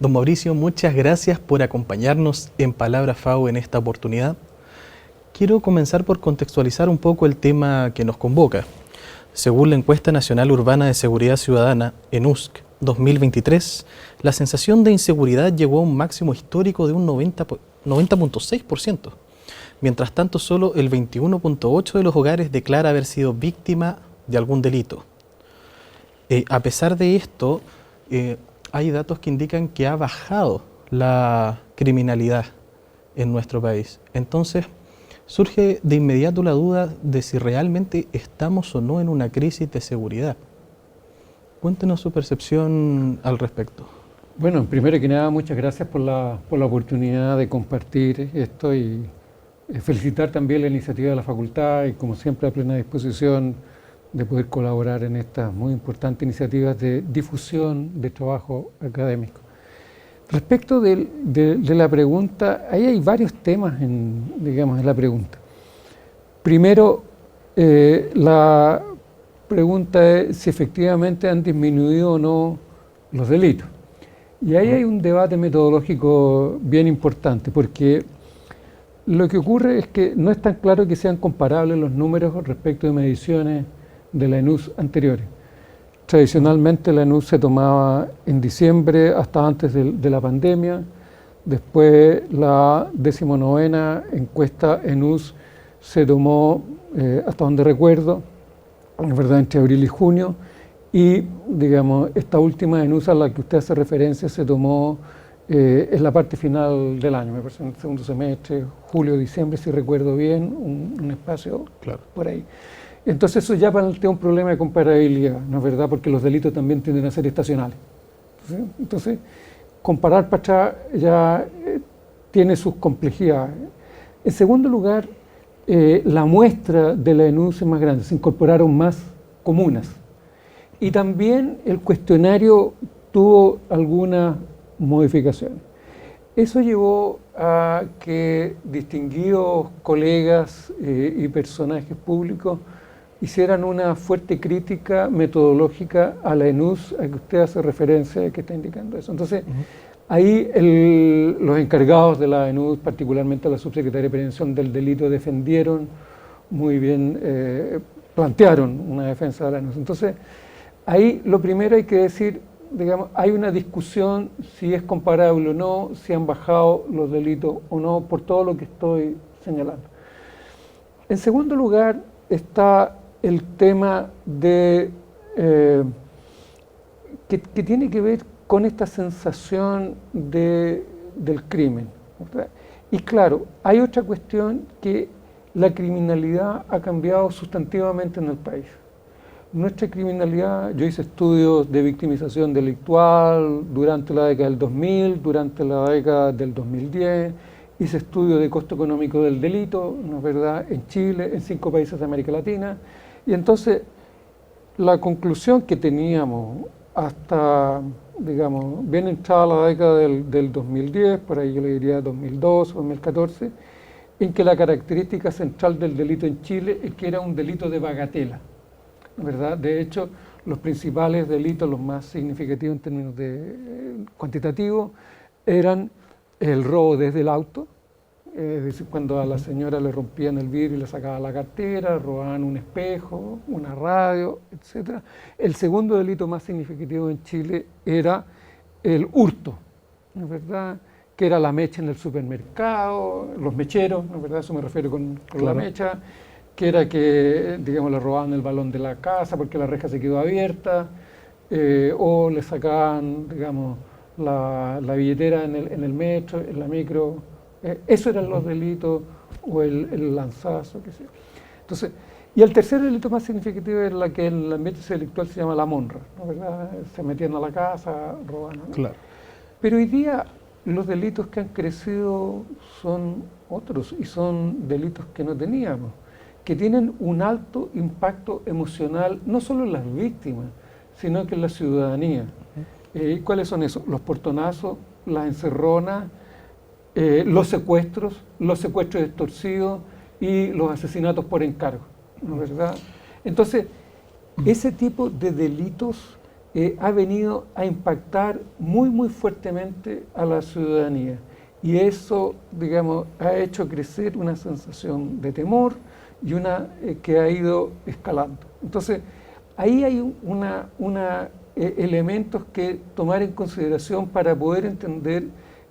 Don Mauricio, muchas gracias por acompañarnos en Palabra FAO en esta oportunidad. Quiero comenzar por contextualizar un poco el tema que nos convoca. Según la Encuesta Nacional Urbana de Seguridad Ciudadana, ENUSC 2023, la sensación de inseguridad llegó a un máximo histórico de un 90.6%. Mientras tanto, solo el 21.8% de los hogares declara haber sido víctima de algún delito. A pesar de esto, hay datos que indican que ha bajado la criminalidad en nuestro país. Entonces, surge de inmediato la duda de si realmente estamos o no en una crisis de seguridad. Cuéntenos su percepción al respecto. Bueno, primero que nada, muchas gracias por la oportunidad de compartir esto y felicitar también la iniciativa de la facultad y, como siempre, a plena disposición de poder colaborar en estas muy importantes iniciativas de difusión de trabajo académico. Respecto de la pregunta, ahí hay varios temas en la pregunta. Primero, la pregunta es si efectivamente han disminuido o no los delitos. Y ahí hay un debate metodológico bien importante, porque lo que ocurre es que no es tan claro que sean comparables los números respecto de mediciones de la ENUS anteriores. Tradicionalmente la ENUS se tomaba en diciembre hasta antes de la pandemia. Después la 19ª encuesta ENUS se tomó, hasta donde recuerdo, en verdad entre abril y junio. Y esta última ENUS a la que usted hace referencia se tomó en la parte final del año, me parece en el segundo semestre, julio, diciembre, si recuerdo bien, un espacio por ahí. Entonces eso ya plantea un problema de comparabilidad, ¿no es verdad? Porque los delitos también tienden a ser estacionales. Entonces, comparar para atrás ya tiene sus complejidades. En segundo lugar, la muestra de la ENUS es más grande, se incorporaron más comunas. Y también el cuestionario tuvo algunas modificaciones. Eso llevó a que distinguidos colegas y personajes públicos hicieran una fuerte crítica metodológica a la ENUS, a que usted hace referencia, que está indicando eso. Entonces, ahí los encargados de la ENUS, particularmente la subsecretaria de Prevención del Delito, defendieron muy bien, plantearon una defensa de la ENUS. Entonces, ahí lo primero hay que decir, hay una discusión si es comparable o no, si han bajado los delitos o no, por todo lo que estoy señalando. En segundo lugar, está el tema de que tiene que ver con esta sensación del crimen, ¿verdad? Y claro, hay otra cuestión, que la criminalidad ha cambiado sustantivamente en el país. Nuestra criminalidad, yo hice estudios de victimización delictual durante la década del 2000, durante la década del 2010, hice estudios de costo económico del delito, ¿no es verdad?, en Chile, en 5 países de América Latina. Y entonces, la conclusión que teníamos hasta, bien entrada la década del 2010, por ahí yo le diría 2012, 2014, en que la característica central del delito en Chile es que era un delito de bagatela, ¿no es verdad? De hecho, los principales delitos, los más significativos en términos cuantitativos, eran el robo desde el auto, es decir, cuando a la señora le rompían el vidrio y le sacaban la cartera, robaban un espejo, una radio, etc. El segundo delito más significativo en Chile era el hurto, ¿no es verdad?, que era la mecha en el supermercado, los mecheros, ¿no es verdad?, eso me refiero con la mecha, que era que, le robaban el balón de la casa porque la reja se quedó abierta, o le sacaban, la billetera en el metro, en la micro. Eso eran los delitos, o el lanzazo, qué sé yo. Entonces, y el tercer delito más significativo es la que en el ambiente delictual se llama la monra, ¿no es verdad? Se metían a la casa, robaban, ¿no? Claro. Pero hoy día los delitos que han crecido son otros, y son delitos que no teníamos, que tienen un alto impacto emocional, no solo en las víctimas, sino que en la ciudadanía. ¿Cuáles son esos? Los portonazos, las encerronas, los secuestros extorsivos y los asesinatos por encargo, ¿no es verdad? Entonces, ese tipo de delitos ha venido a impactar muy, muy fuertemente a la ciudadanía. Y eso, digamos, ha hecho crecer una sensación de temor y una que ha ido escalando. Entonces, ahí hay elementos que tomar en consideración para poder entender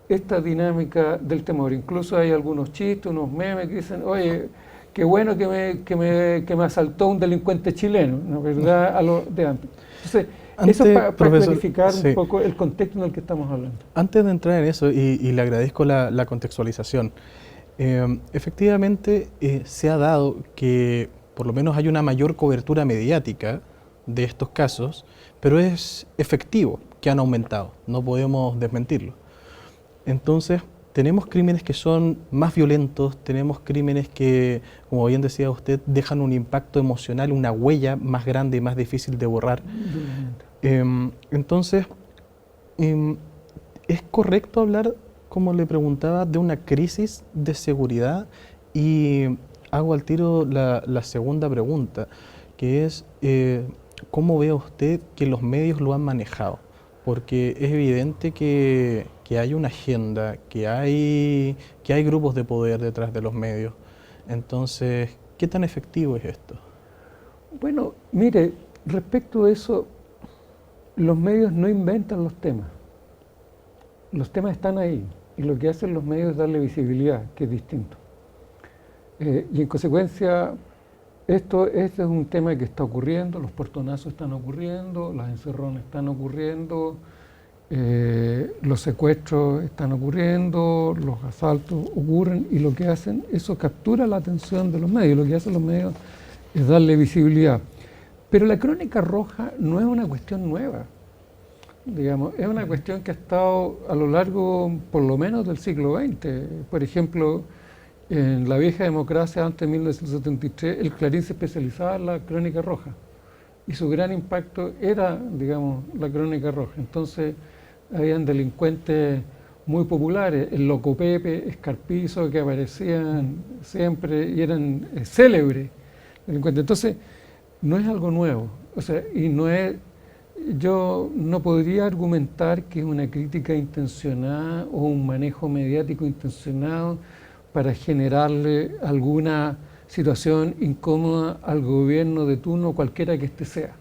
esta dinámica del temor. Incluso hay algunos chistes, unos memes que dicen, oye, qué bueno que me asaltó un delincuente chileno, ¿no? ¿Verdad? A lo de antes. Entonces, eso es para clarificar un poco el contexto en el que estamos hablando. Antes de entrar en eso, y le agradezco la contextualización, efectivamente se ha dado que por lo menos hay una mayor cobertura mediática de estos casos, pero es efectivo que han aumentado, no podemos desmentirlo. Entonces, tenemos crímenes que son más violentos, tenemos crímenes que, como bien decía usted, dejan un impacto emocional, una huella más grande y más difícil de borrar. Entonces, ¿es correcto hablar, como le preguntaba, de una crisis de seguridad? Y hago al tiro la segunda pregunta, que es, ¿cómo ve usted que los medios lo han manejado? Porque es evidente que hay una agenda, que hay grupos de poder detrás de los medios. Entonces, ¿qué tan efectivo es esto? Bueno, mire, respecto a eso, los medios no inventan los temas. Los temas están ahí y lo que hacen los medios es darle visibilidad, que es distinto. Y en consecuencia, este es un tema que está ocurriendo, los portonazos están ocurriendo, las encerronas están ocurriendo, los secuestros están ocurriendo, los asaltos ocurren y lo que hacen, eso captura la atención de los medios, lo que hacen los medios es darle visibilidad. Pero la crónica roja no es una cuestión nueva, digamos, es una cuestión que ha estado a lo largo, por lo menos, del siglo XX. Por ejemplo, en la vieja democracia, antes de 1973, el Clarín se especializaba en la crónica roja y su gran impacto era, digamos, la crónica roja. Entonces, habían delincuentes muy populares, el Loco Pepe, Escarpizo, que aparecían siempre y eran célebres delincuentes. Entonces, no es algo nuevo, o sea, y no es, yo no podría argumentar que es una crítica intencionada o un manejo mediático intencionado para generarle alguna situación incómoda al gobierno de turno, cualquiera que éste sea.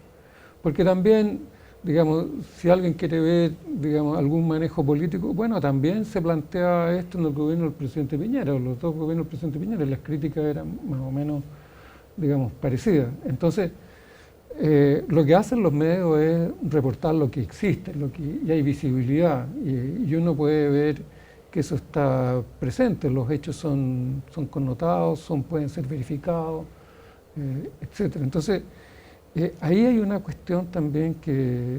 Porque también, digamos, si alguien quiere ver, digamos, algún manejo político, bueno, también se plantea esto en el gobierno del presidente Piñera, o los dos gobiernos del presidente Piñera, y las críticas eran más o menos, digamos, parecidas. Entonces, lo que hacen los medios es reportar lo que existe, y hay visibilidad, y uno puede ver que eso está presente, los hechos son connotados, pueden ser verificados, etc. Entonces, ahí hay una cuestión también que,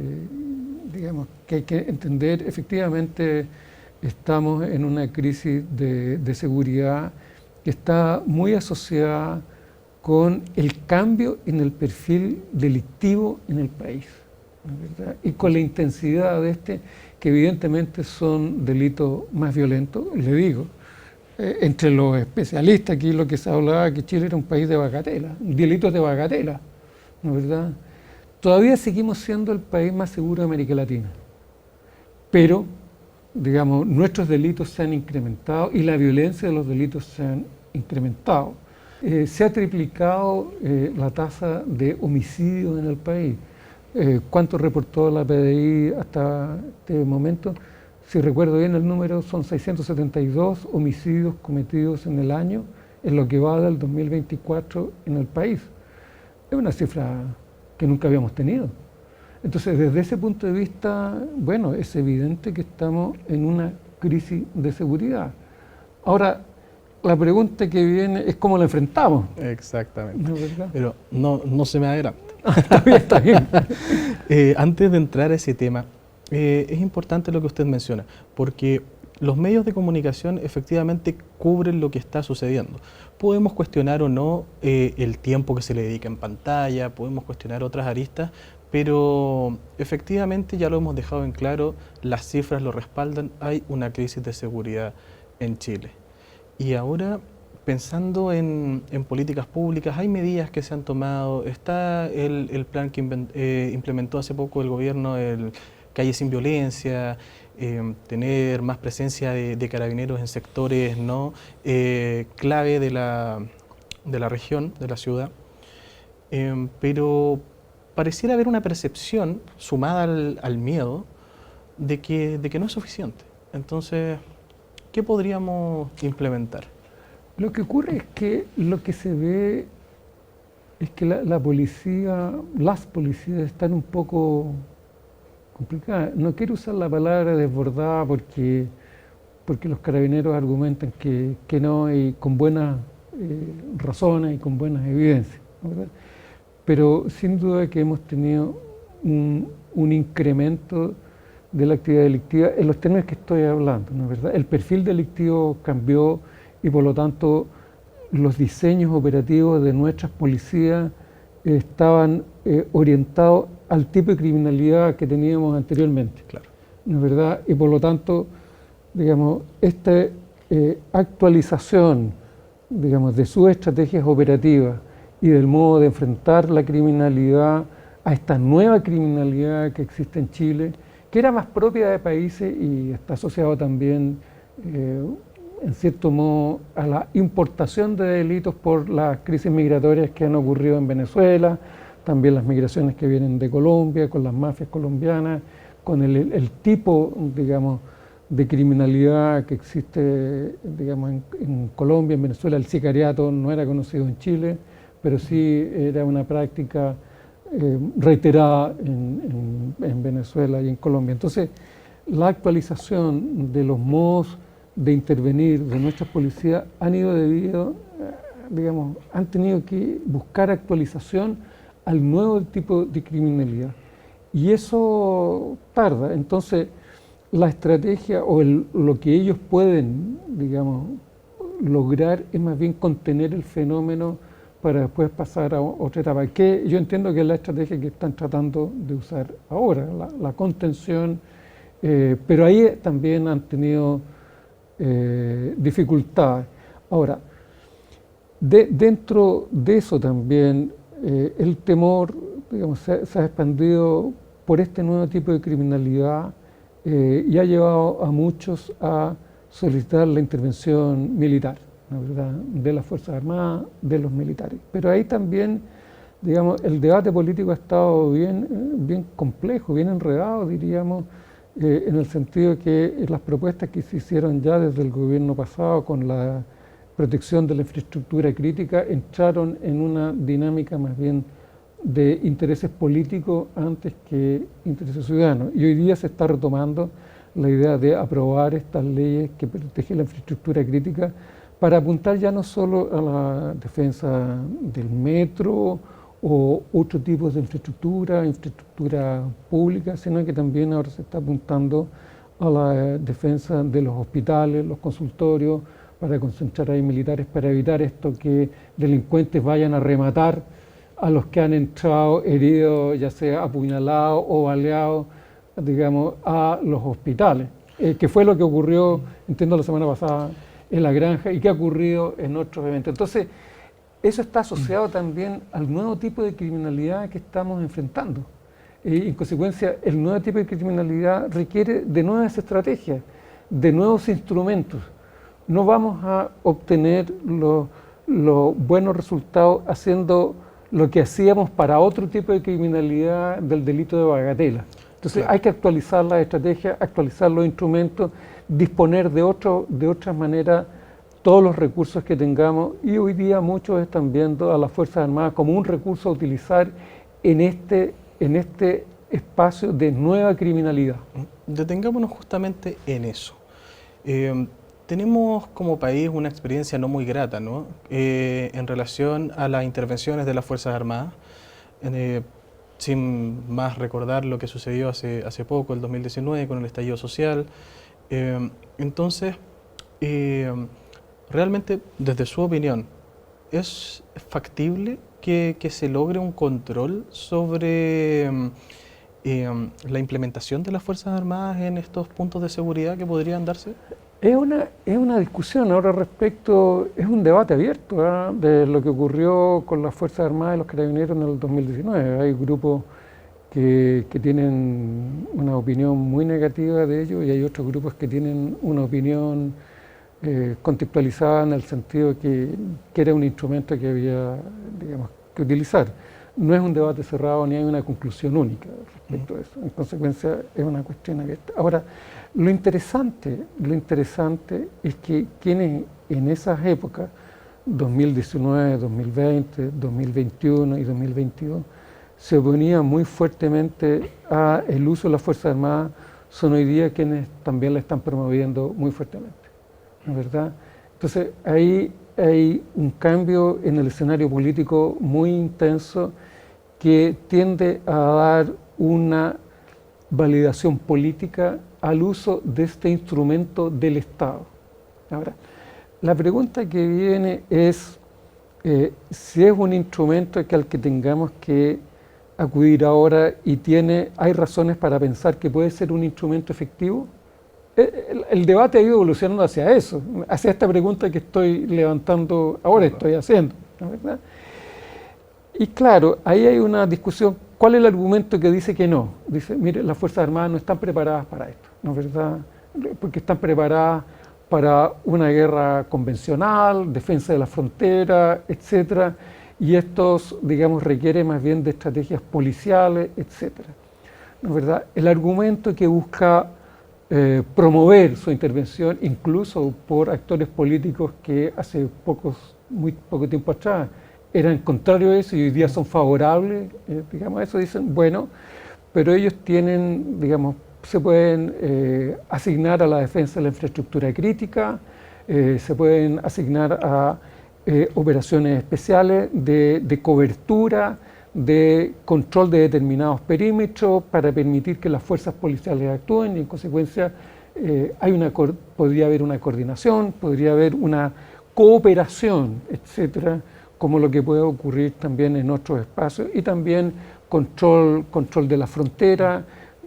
digamos, que hay que entender. Efectivamente, estamos en una crisis de seguridad que está muy asociada con el cambio en el perfil delictivo en el país, ¿verdad? Y con la intensidad de que evidentemente son delitos más violentos. Le digo, entre los especialistas aquí lo que se hablaba que Chile era un país de bagatela, delitos de bagatela, ¿no es verdad? Todavía seguimos siendo el país más seguro de América Latina, pero, digamos, nuestros delitos se han incrementado y la violencia de los delitos se han incrementado. Se ha triplicado la tasa de homicidios en el país. ¿Cuánto reportó la PDI hasta este momento? Si recuerdo bien el número, son 672 homicidios cometidos en el año, en lo que va del 2024 en el país. Es una cifra que nunca habíamos tenido. Entonces, desde ese punto de vista, bueno, es evidente que estamos en una crisis de seguridad. Ahora, la pregunta que viene es cómo la enfrentamos. Exactamente. ¿No es verdad? Pero no se me adelante. Está bien. Antes de entrar a ese tema, es importante lo que usted menciona, porque los medios de comunicación efectivamente cubren lo que está sucediendo. Podemos cuestionar o no el tiempo que se le dedica en pantalla, podemos cuestionar otras aristas, pero efectivamente ya lo hemos dejado en claro, las cifras lo respaldan, hay una crisis de seguridad en Chile. Y ahora, pensando en políticas públicas, hay medidas que se han tomado, está el plan que implementó hace poco el gobierno, el Calle Sin Violencia, tener más presencia de carabineros en sectores ¿no? Clave de la región, de la ciudad, pero pareciera haber una percepción sumada al miedo de que no es suficiente. Entonces, ¿qué podríamos implementar? Lo que ocurre es que lo que se ve es que la policía, las policías están un poco complicadas. No quiero usar la palabra desbordada porque los carabineros argumentan que no, y con buenas razones y con buenas evidencias, ¿verdad? Pero sin duda que hemos tenido un incremento de la actividad delictiva en los términos que estoy hablando, ¿no es verdad? El perfil delictivo cambió y por lo tanto los diseños operativos de nuestras policías estaban orientados al tipo de criminalidad que teníamos anteriormente, Claro. ¿no es verdad? Y por lo tanto, digamos, esta actualización, digamos, de sus estrategias operativas y del modo de enfrentar la criminalidad a esta nueva criminalidad que existe en Chile, que era más propia de países y está asociado también, en cierto modo, a la importación de delitos por las crisis migratorias que han ocurrido en Venezuela, también las migraciones que vienen de Colombia, con las mafias colombianas, con el tipo, digamos, de criminalidad que existe, digamos, en Colombia, en Venezuela. El sicariato no era conocido en Chile, pero sí era una práctica reiterada en Venezuela y en Colombia. Entonces, la actualización de los modos de intervenir de nuestras policías han ido debido, digamos, han tenido que buscar actualización al nuevo tipo de criminalidad. Y eso tarda. Entonces, la estrategia o lo que ellos pueden, digamos, lograr es más bien contener el fenómeno para después pasar a otra etapa, que yo entiendo que es la estrategia que están tratando de usar ahora, la contención, pero ahí también han tenido dificultades. Ahora, dentro de eso también el temor, digamos, se ha expandido por este nuevo tipo de criminalidad y ha llevado a muchos a solicitar la intervención militar, ¿no? ¿Verdad? De las Fuerzas Armadas, de los militares. Pero ahí también, digamos, el debate político ha estado bien complejo, bien enredado, diríamos, en el sentido de que las propuestas que se hicieron ya desde el gobierno pasado con la protección de la infraestructura crítica entraron en una dinámica más bien de intereses políticos antes que intereses ciudadanos. Y hoy día se está retomando la idea de aprobar estas leyes que protegen la infraestructura crítica para apuntar ya no solo a la defensa del metro o otro tipo de infraestructura pública, sino que también ahora se está apuntando a la defensa de los hospitales, los consultorios, para concentrar ahí militares, para evitar esto que delincuentes vayan a rematar a los que han entrado heridos, ya sea apuñalados o baleados, digamos, a los hospitales, que fue lo que ocurrió, entiendo, la semana pasada en La Granja y que ha ocurrido en otros eventos. Entonces, eso está asociado también al nuevo tipo de criminalidad que estamos enfrentando. En consecuencia, el nuevo tipo de criminalidad requiere de nuevas estrategias, de nuevos instrumentos. No vamos a obtener los buenos resultados haciendo lo que hacíamos para otro tipo de criminalidad del delito de bagatela. Entonces, claro, hay que actualizar las estrategias, actualizar los instrumentos, disponer de otras maneras todos los recursos que tengamos, y hoy día muchos están viendo a las Fuerzas Armadas como un recurso a utilizar en este espacio de nueva criminalidad. Detengámonos justamente en eso. Tenemos como país una experiencia no muy grata, ¿no? En relación a las intervenciones de las Fuerzas Armadas, sin más recordar lo que sucedió hace poco, el 2019, con el estallido social. Entonces, realmente, desde su opinión, ¿es factible que se logre un control sobre la implementación de las Fuerzas Armadas en estos puntos de seguridad que podrían darse? Es una discusión ahora respecto, es un debate abierto, ¿ah?, de lo que ocurrió con las Fuerzas Armadas y los Carabineros en el 2019. Hay grupos que tienen una opinión muy negativa de ello y hay otros grupos que tienen una opinión contextualizada en el sentido que era un instrumento que había, digamos, que utilizar. No es un debate cerrado ni hay una conclusión única respecto a eso. En consecuencia, es una cuestión abierta. Ahora, lo interesante es que quienes en esas épocas, 2019, 2020, 2021 y 2022, se oponían muy fuertemente al uso de las Fuerzas Armadas, son hoy día quienes también la están promoviendo muy fuertemente, ¿no es verdad? Entonces, ahí hay un cambio en el escenario político muy intenso que tiende a dar una validación política al uso de este instrumento del Estado. Ahora, la pregunta que viene es si es un instrumento al que tengamos que acudir ahora y hay razones para pensar que puede ser un instrumento efectivo. El debate ha ido evolucionando hacia eso, hacia esta pregunta que estoy levantando ahora, estoy haciendo, ¿no es verdad? Y claro, ahí hay una discusión. ¿Cuál es el argumento que dice que no? Dice, mire, las Fuerzas Armadas no están preparadas para esto, ¿no es verdad? Porque están preparadas para una guerra convencional, defensa de la frontera, etcétera, y estos, digamos, requiere más bien de estrategias policiales, etcétera, ¿no es verdad? El argumento que busca promover su intervención, incluso por actores políticos que hace muy poco tiempo atrás eran contrarios a eso y hoy día son favorables, digamos, a eso, dicen, bueno, pero ellos tienen, digamos, se pueden asignar a la defensa de la infraestructura crítica, se pueden asignar a operaciones especiales de cobertura, de control de determinados perímetros para permitir que las fuerzas policiales actúen y en consecuencia podría haber una coordinación, podría haber una cooperación, etcétera, como lo que puede ocurrir también en otros espacios y también control de la frontera,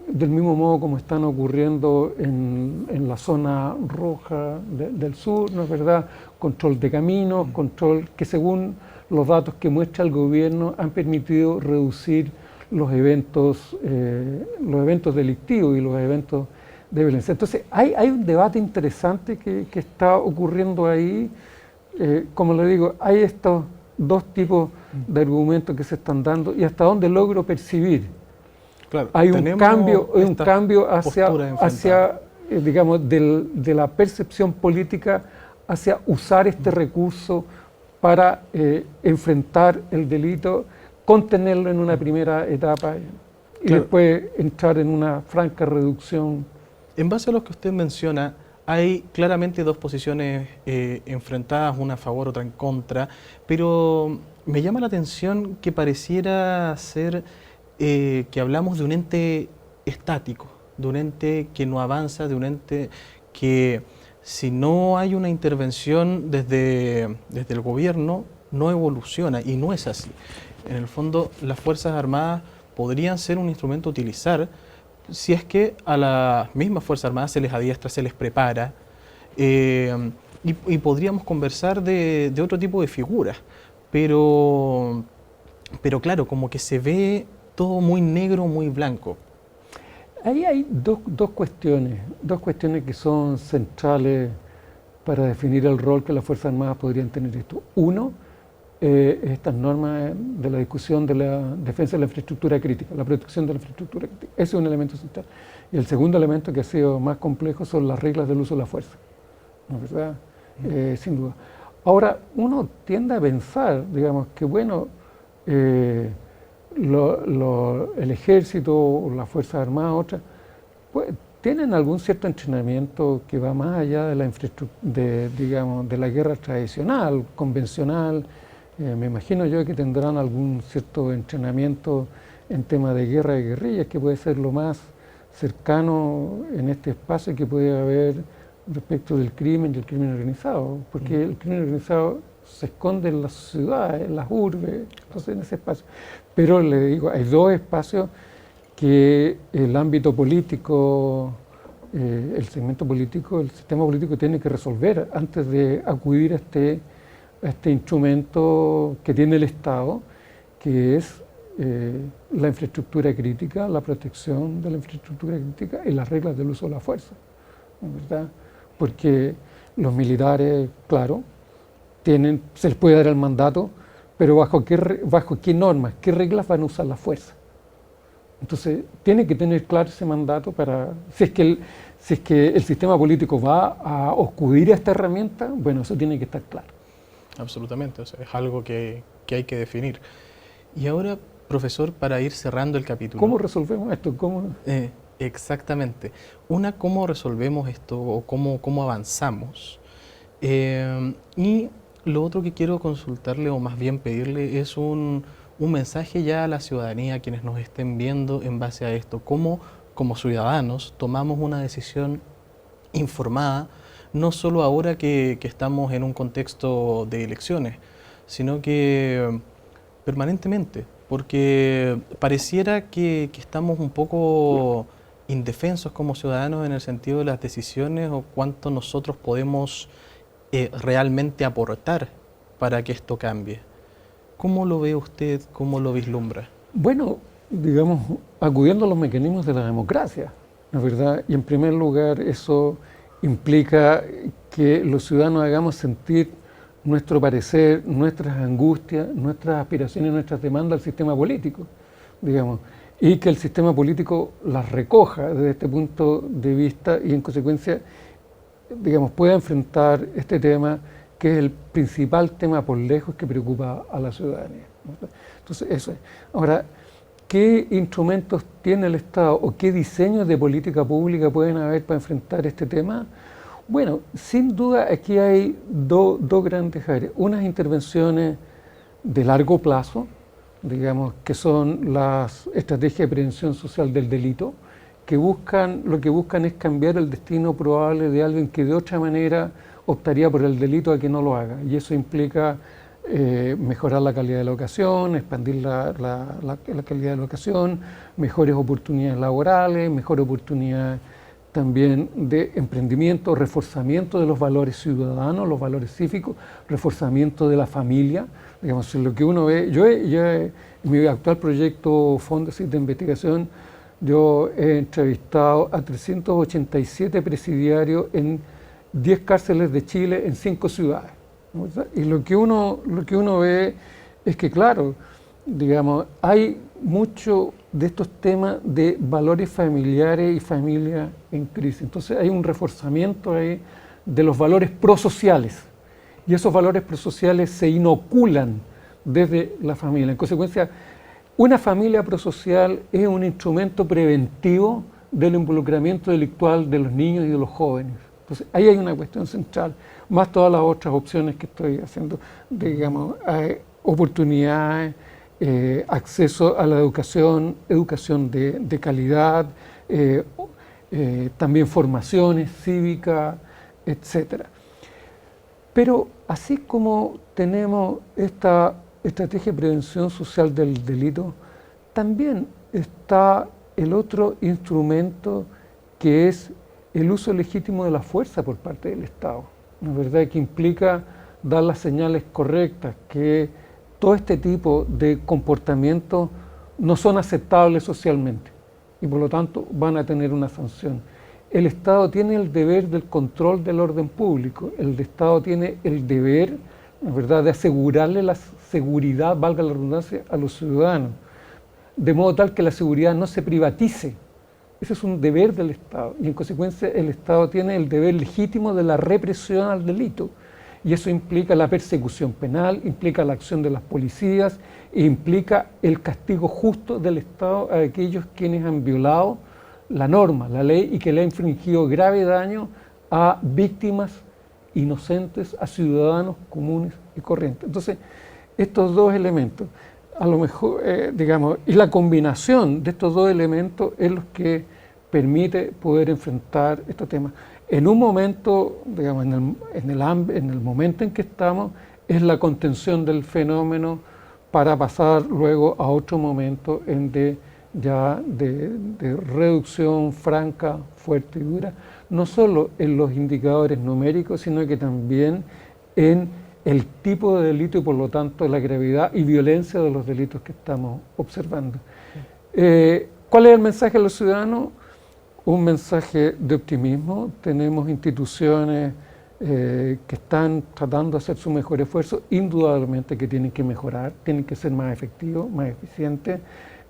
del mismo modo como están ocurriendo en la zona roja del sur, ¿no es verdad? Control de caminos, control que según los datos que muestra el gobierno han permitido reducir los eventos delictivos y los eventos de violencia. Entonces hay un debate interesante que está ocurriendo ahí. Como le digo, hay estos dos tipos de argumentos que se están dando y hasta dónde logro percibir. Claro, hay un cambio hacia digamos, de la percepción política hacia usar este recurso para enfrentar el delito, contenerlo en una primera etapa y después entrar en una franca reducción. En base a lo que usted menciona, hay claramente dos posiciones enfrentadas, una a favor, otra en contra, pero me llama la atención que pareciera ser que hablamos de un ente estático, de un ente que no avanza, de un ente que si no hay una intervención desde el gobierno no evoluciona y no es así. En el fondo las Fuerzas Armadas podrían ser un instrumento a utilizar si es que a las mismas Fuerzas Armadas se les adiestra, se les prepara, y podríamos conversar de otro tipo de figuras, pero claro, como que se ve todo muy negro, muy blanco. Ahí hay dos cuestiones que son centrales para definir el rol que las Fuerzas Armadas podrían tener esto. Uno, estas normas de la discusión de la defensa de la infraestructura crítica, la protección de la infraestructura crítica. Ese es un elemento central. Y el segundo elemento que ha sido más complejo son las reglas del uso de la fuerza, ¿no es verdad? Sin duda. Ahora, uno tiende a pensar, digamos, que bueno, el ejército o las Fuerzas Armadas, otras, pues, tienen algún cierto entrenamiento que va más allá de la infraestructura, digamos, de la guerra tradicional, convencional. Me imagino yo que tendrán algún cierto entrenamiento en tema de guerra y guerrillas, que puede ser lo más cercano en este espacio que puede haber respecto del crimen y el crimen organizado, porque el crimen organizado se esconde en las ciudades, en las urbes, entonces en ese espacio. Pero le digo, hay dos espacios que el ámbito político el segmento político, el sistema político tiene que resolver antes de acudir a este instrumento que tiene el Estado, que es la infraestructura crítica, la protección de la infraestructura crítica y las reglas del uso de la fuerza, ¿verdad? Porque los militares, claro, se les puede dar el mandato, pero ¿bajo qué normas, qué reglas van a usar la fuerza? Entonces, tiene que tener claro ese mandato para, si es que el sistema político va a acudir a esta herramienta, bueno, eso tiene que estar claro. Absolutamente, o sea, es algo que hay que definir. Y ahora, profesor, para ir cerrando el capítulo. ¿Cómo resolvemos esto? Exactamente. ¿Cómo resolvemos esto o cómo avanzamos? Y lo otro que quiero consultarle, o más bien pedirle, es un mensaje ya a la ciudadanía, a quienes nos estén viendo en base a esto. ¿Cómo, como ciudadanos, tomamos una decisión informada, no solo ahora que estamos en un contexto de elecciones, sino que permanentemente? Porque pareciera que estamos un poco indefensos como ciudadanos en el sentido de las decisiones o cuánto nosotros podemos realmente aportar para que esto cambie. ¿Cómo lo ve usted? ¿Cómo lo vislumbra? Bueno, digamos, acudiendo a los mecanismos de la democracia, ¿no es verdad? Y en primer lugar, eso implica que los ciudadanos hagamos sentir nuestro parecer, nuestras angustias, nuestras aspiraciones, nuestras demandas al sistema político, digamos, y que el sistema político las recoja desde este punto de vista y en consecuencia, digamos, pueda enfrentar este tema que es el principal tema por lejos que preocupa a la ciudadanía. Entonces, eso es. Ahora, ¿qué instrumentos tiene el Estado o qué diseños de política pública pueden haber para enfrentar este tema? Bueno, sin duda aquí hay dos grandes áreas. Unas intervenciones de largo plazo, digamos, que son las estrategias de prevención social del delito, que lo que buscan es cambiar el destino probable de alguien que de otra manera optaría por el delito a que no lo haga. Y eso implica mejorar la calidad de la educación, expandir la calidad de la educación, mejores oportunidades laborales, mejores oportunidades también de emprendimiento, reforzamiento de los valores ciudadanos, los valores cívicos, reforzamiento de la familia. Digamos, lo que uno ve, yo en mi actual proyecto Fondesit de investigación, yo he entrevistado a 387 presidiarios en 10 cárceles de Chile en 5 ciudades. ¿Verdad? Y lo que uno ve es que, claro, digamos, hay mucho de estos temas de valores familiares y familia en crisis. Entonces hay un reforzamiento ahí de los valores prosociales. Y esos valores prosociales se inoculan desde la familia. En consecuencia, una familia prosocial es un instrumento preventivo del involucramiento delictual de los niños y de los jóvenes. Entonces, ahí hay una cuestión central, más todas las otras opciones que estoy haciendo, digamos, oportunidades, acceso a la educación de calidad, también formaciones cívicas, etc. Pero así como tenemos esta estrategia de prevención social del delito, también está el otro instrumento que es el uso legítimo de la fuerza por parte del Estado, ¿no es verdad? Que implica dar las señales correctas, que todo este tipo de comportamientos no son aceptables socialmente y por lo tanto van a tener una sanción. El Estado tiene el deber del control del orden público, el Estado tiene el deber, ¿no es verdad?, de asegurarle la seguridad, valga la redundancia, a los ciudadanos, de modo tal que la seguridad no se privatice. Ese es un deber del Estado y en consecuencia el Estado tiene el deber legítimo de la represión al delito y eso implica la persecución penal, implica la acción de las policías e implica el castigo justo del Estado a aquellos quienes han violado la norma, la ley y que le ha infringido grave daño a víctimas inocentes, a ciudadanos comunes y corrientes. Entonces, estos dos elementos, a lo mejor, digamos, y la combinación de estos dos elementos es lo que permite poder enfrentar estos temas. En un momento, digamos, en el momento en que estamos, es la contención del fenómeno para pasar luego a otro momento en de ya de reducción franca, fuerte y dura, no solo en los indicadores numéricos, sino que también en el tipo de delito y por lo tanto la gravedad y violencia de los delitos que estamos observando. ¿Cuál es el mensaje a los ciudadanos? Un mensaje de optimismo. Tenemos instituciones que están tratando de hacer su mejor esfuerzo, indudablemente que tienen que mejorar, tienen que ser más efectivos, más eficientes.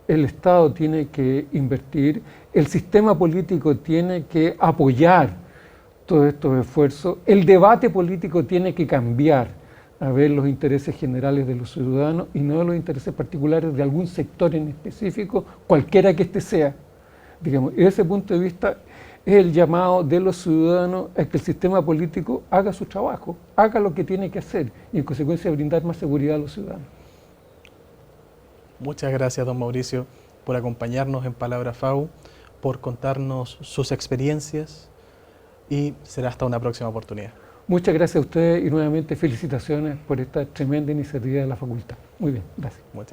El Estado tiene que invertir, el sistema político tiene que apoyar todos estos esfuerzos, el debate político tiene que cambiar a ver los intereses generales de los ciudadanos y no los intereses particulares de algún sector en específico, cualquiera que éste sea. Digamos, y desde ese punto de vista es el llamado de los ciudadanos a que el sistema político haga su trabajo, haga lo que tiene que hacer y en consecuencia brindar más seguridad a los ciudadanos. Muchas gracias, don Mauricio, por acompañarnos en Palabra FAU, por contarnos sus experiencias y será hasta una próxima oportunidad. Muchas gracias a ustedes y nuevamente felicitaciones por esta tremenda iniciativa de la facultad. Muy bien, gracias. Muchas gracias.